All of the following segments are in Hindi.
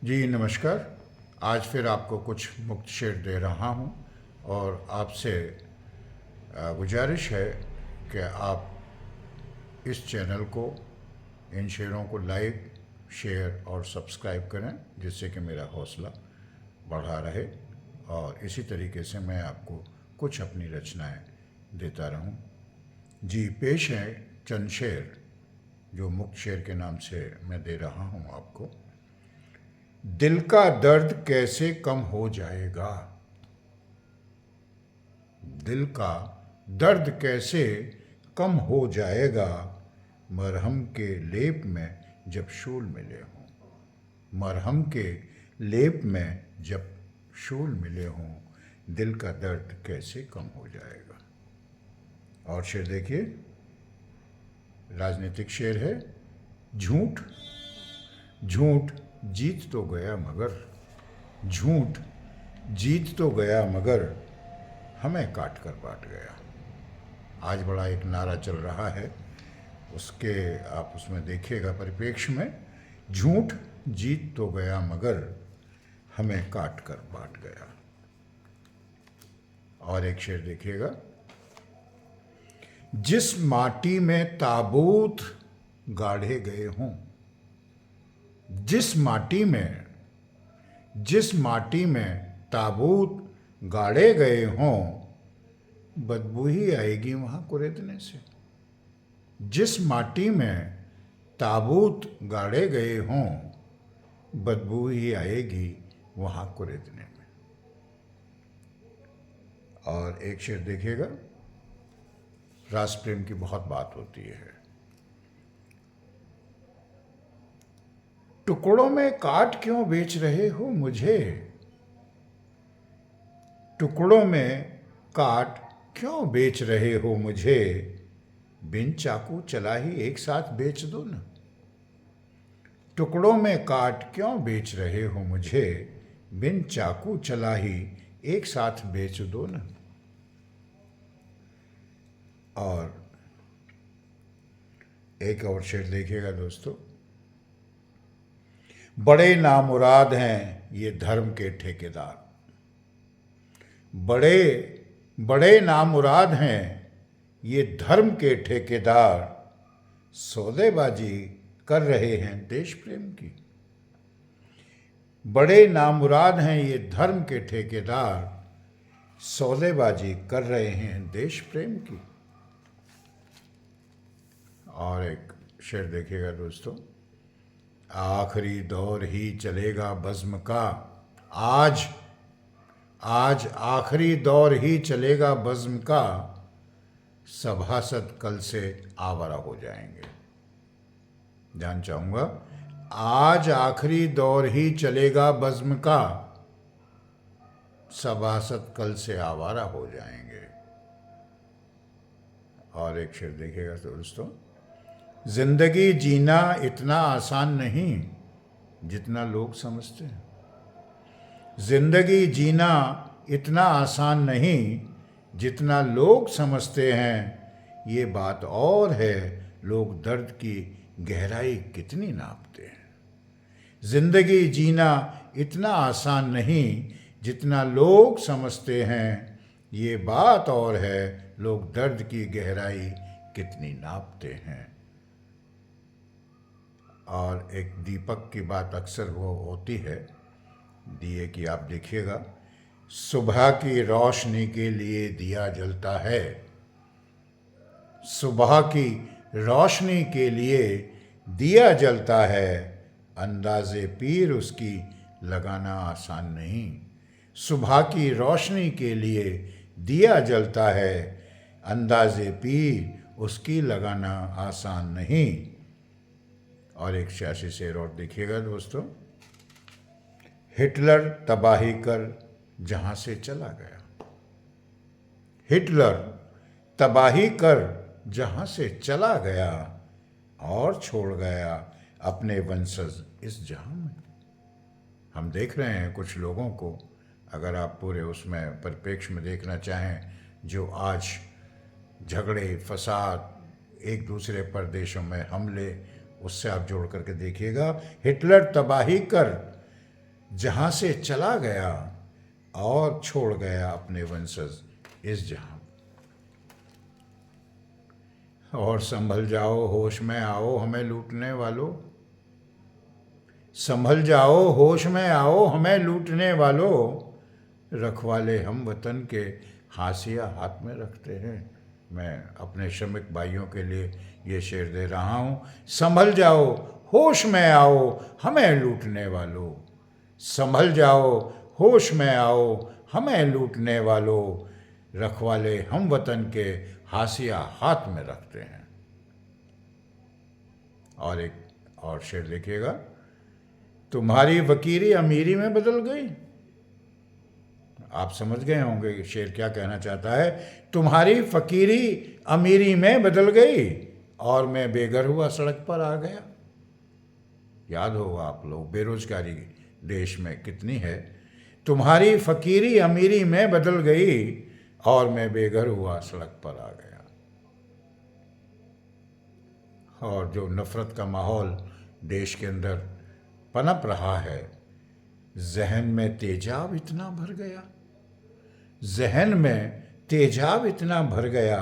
जी नमस्कार। आज फिर आपको कुछ मुक्त शेर दे रहा हूँ और आपसे गुजारिश है कि आप इस चैनल को, इन शेरों को लाइक, शेयर और सब्सक्राइब करें, जिससे कि मेरा हौसला बढ़ा रहे और इसी तरीके से मैं आपको कुछ अपनी रचनाएं देता रहूं। जी पेश है चंद शेर जो मुक्त शेर के नाम से मैं दे रहा हूं आपको। दिल का दर्द कैसे कम हो जाएगा, दिल का दर्द कैसे कम हो जाएगा, मरहम के लेप में जब शूल मिले हों, मरहम के लेप में जब शूल मिले हों, दिल का दर्द कैसे कम हो जाएगा। और शेर देखिए, राजनीतिक शेर है। झूठ झूठ जीत तो गया मगर, झूठ जीत तो गया मगर, हमें काट कर बांट गया। आज बड़ा एक नारा चल रहा है, उसके आप उसमें देखिएगा परिप्रेक्ष्य में। झूठ जीत तो गया मगर, हमें काट कर बांट गया। और एक शेर देखिएगा। जिस माटी में ताबूत गाढ़े गए हों, जिस माटी में ताबूत गाड़े गए हों, बदबू ही आएगी वहां कुरेदने से। जिस माटी में ताबूत गाड़े गए हों, बदबू ही आएगी वहां कुरेदने में। और एक शेर देखिएगा। रास प्रेम की बहुत बात होती है। टुकड़ों में काट क्यों बेच रहे हो मुझे, टुकड़ों में काट क्यों बेच रहे हो मुझे, बिन चाकू चला ही एक साथ बेच दो न। टुकड़ों में काट क्यों बेच रहे हो मुझे, बिन चाकू चला ही एक साथ बेच दो न। और एक और शेर देखिएगा दोस्तों। बड़े नामुराद हैं ये धर्म के ठेकेदार, बड़े बड़े नामुराद हैं ये धर्म के ठेकेदार, सौदेबाजी कर रहे हैं देश प्रेम की। बड़े नामुराद हैं ये धर्म के ठेकेदार, सौदेबाजी कर रहे हैं देश प्रेम की। और एक शेर देखिएगा दोस्तों। आखिरी दौर ही चलेगा बज़्म का, आज आखिरी दौर ही चलेगा बज़्म का, सभासद कल से आवारा हो जाएंगे। ध्यान चाहूंगा, आज आखिरी दौर ही चलेगा बज़्म का, सभासद कल से आवारा हो जाएंगे। और एक शेर देखिएगा दोस्तों। जिंदगी जीना इतना आसान नहीं जितना लोग समझते हैं, जिंदगी जीना इतना आसान नहीं जितना लोग समझते हैं, ये बात और है लोग दर्द की गहराई कितनी नापते हैं। जिंदगी जीना इतना आसान नहीं जितना लोग समझते हैं, ये बात और है लोग दर्द की गहराई कितनी नापते हैं। और एक दीपक की बात अक्सर वो होती है, दिए की आप देखिएगा। सुबह की रोशनी के लिए दिया जलता है, सुबह की रोशनी के लिए दिया जलता है, अंदाज़े पीर उसकी लगाना आसान नहीं। सुबह की रोशनी के लिए दिया जलता है, अंदाज़े पीर उसकी लगाना आसान नहीं। और एक सियासी शेर और देखिएगा दोस्तों। हिटलर तबाही कर जहां से चला गया, हिटलर तबाही कर जहां से चला गया, और छोड़ गया अपने वंशज इस जहां में। हम देख रहे हैं कुछ लोगों को, अगर आप पूरे उसमें परिप्रेक्ष्य में देखना चाहें, जो आज झगड़े फसाद, एक दूसरे पर देशों में हमले, उससे आप जोड़ करके देखिएगा। हिटलर तबाही कर जहाँ से चला गया और छोड़ गया अपने वंशज इस जहां। और संभल जाओ, होश में आओ, हमें लूटने वालों। संभल जाओ, होश में आओ, हमें लूटने वालों। रखवाले हम वतन के, हाशिया हाथ में रखते हैं। मैं अपने श्रमिक भाइयों के लिए ये शेर दे रहा हूँ। संभल जाओ, होश में आओ, हमें लूटने वालों। संभल जाओ, होश में आओ, हमें लूटने वालों। रखवाले हम वतन के, हाशिया हाथ में रखते हैं। और एक और शेर देखिएगा। तुम्हारी फकीरी अमीरी में बदल गई। आप समझ गए होंगे शेर क्या कहना चाहता है। तुम्हारी फकीरी अमीरी में बदल गई और मैं बेघर हुआ सड़क पर आ गया। याद होगा आप लोग, बेरोजगारी देश में कितनी है। तुम्हारी फकीरी अमीरी में बदल गई और मैं बेघर हुआ सड़क पर आ गया। और जो नफरत का माहौल देश के अंदर पनप रहा है, जहन में तेजाब इतना भर गया, जहन में तेजाब इतना भर गया,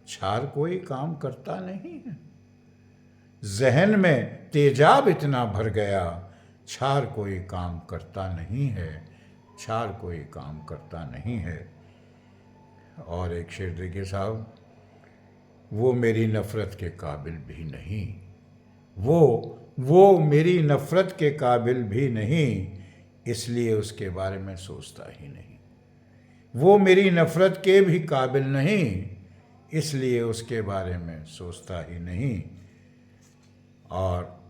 छार कोई काम करता नहीं है। जहन में तेजाब इतना भर गया, छार कोई काम करता नहीं है, छार कोई काम करता नहीं है। और एक शेर देखिए साहब। वो मेरी नफ़रत के काबिल भी नहीं, वो मेरी नफ़रत के काबिल भी नहीं, इसलिए उसके बारे में सोचता ही नहीं। वो मेरी नफ़रत के भी काबिल नहीं, इसलिए उसके बारे में सोचता ही नहीं। और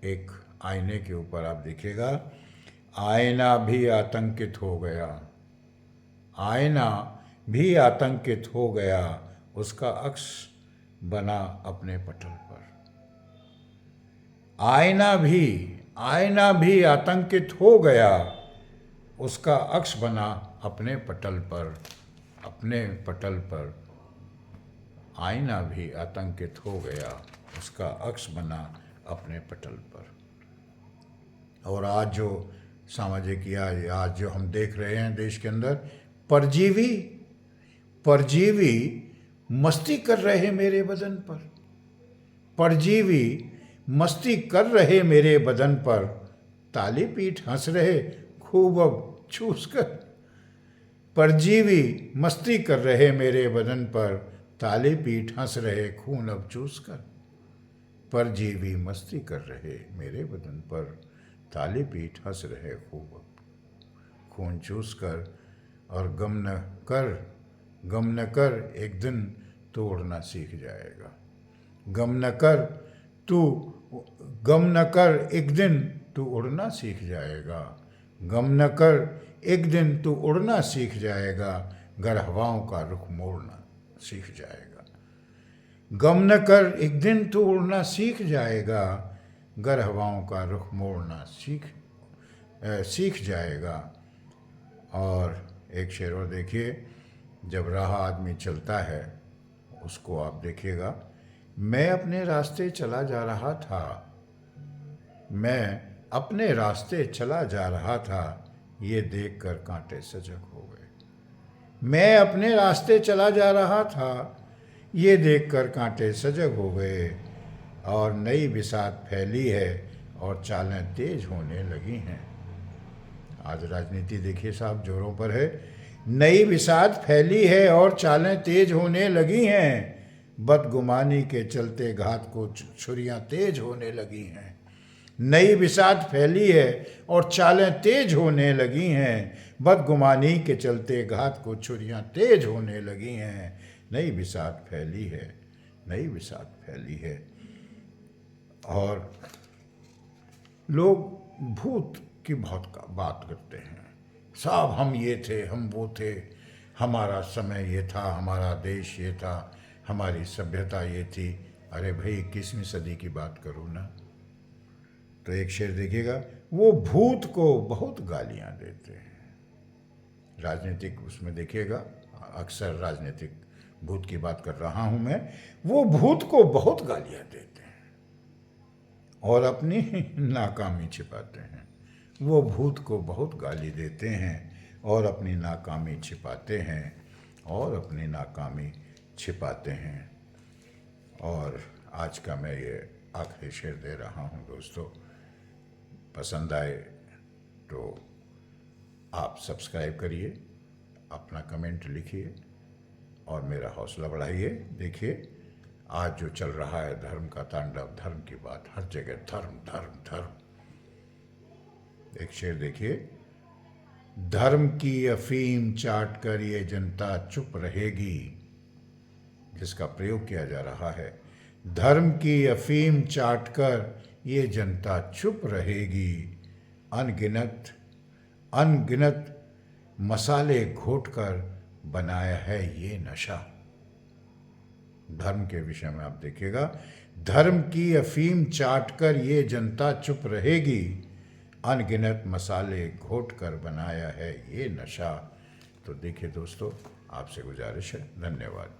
एक आईने के ऊपर आप देखिएगा। आईना भी आतंकित हो गया, आईना भी आतंकित हो गया, उसका अक्स बना अपने पटल पर। आईना भी आतंकित हो गया, उसका अक्स बना अपने पटल पर, अपने पटल पर। आईना भी आतंकित हो गया, उसका अक्स बना अपने पटल पर। और आज जो सामाजिक या आज जो हम देख रहे हैं देश के अंदर, परजीवी मस्ती कर रहे मेरे बदन पर, परजीवी मस्ती कर रहे मेरे बदन पर, ताली पीठ हंस रहे खूब अब चूस कर। परजीवी मस्ती कर रहे मेरे बदन पर, ताली पीठ हंस रहे खून अब चूस कर। परजीवी मस्ती कर रहे मेरे बदन पर, ताली पीठ हंस रहे खूब अब खून चूस कर। और गम न कर एक दिन तू उड़ना सीख जाएगा। गम न कर एक दिन तू उड़ना सीख जाएगा। गम न कर एक दिन तू उड़ना सीख जाएगा, गर हवाओं का रुख मोड़ना सीख जाएगा। गम न कर एक दिन तू उड़ना सीख जाएगा, गर हवाओं का रुख मोड़ना सीख जाएगा। और एक शेर और देखिए। जब राह आदमी चलता है, उसको आप देखिएगा। मैं अपने रास्ते चला जा रहा था, मैं अपने रास्ते चला जा रहा था, ये देखकर कांटे सजग हो गए। मैं अपने रास्ते चला जा रहा था, ये देखकर कांटे सजग हो गए। और नई बिसात फैली है और चालें तेज होने लगी हैं। आज राजनीति देखिए साहब जोरों पर है। नई बिसात फैली है और चालें तेज होने लगी हैं, बदगुमानी के चलते घात को छुरियां तेज होने लगी हैं। नई बिसात फैली है और चालें तेज होने लगी हैं, बदगुमानी के चलते घात को छुरियां तेज होने लगी हैं। नई बिसात फैली है, नई बिसात फैली है। और लोग भूत की बहुत बात करते हैं। साहब हम ये थे, हम वो थे, हमारा समय ये था, हमारा देश ये था, हमारी सभ्यता ये थी। अरे भाई 21वीं सदी की बात करो ना। तो एक शेर देखिएगा। वो भूत को बहुत गालियां देते हैं। राजनीतिक उसमें देखिएगा, अक्सर राजनीतिक भूत की बात कर रहा हूं मैं। वो भूत को बहुत गालियां देते हैं और अपनी नाकामी छिपाते हैं। वो भूत को बहुत गाली देते हैं और अपनी नाकामी छिपाते हैं और अपनी नाकामी छिपाते हैं। और आज का मैं ये आखिरी शेर दे रहा हूँ दोस्तों। पसंद आए तो आप सब्सक्राइब करिए, अपना कमेंट लिखिए और मेरा हौसला बढ़ाइए। देखिए आज जो चल रहा है धर्म का तांडव, धर्म की बात हर जगह, धर्म धर्म धर्म। एक शेर देखिए, धर्म की अफीम चाट कर ये जनता चुप रहेगी, जिसका प्रयोग किया जा रहा है। धर्म की अफीम चाट कर ये जनता चुप रहेगी, अनगिनत अनगिनत मसाले घोट कर बनाया है ये नशा। धर्म के विषय में आप देखिएगा, धर्म की अफीम चाट कर ये जनता चुप रहेगी, अनगिनत मसाले घोट कर बनाया है ये नशा। तो देखिए दोस्तों, आपसे गुजारिश है। धन्यवाद।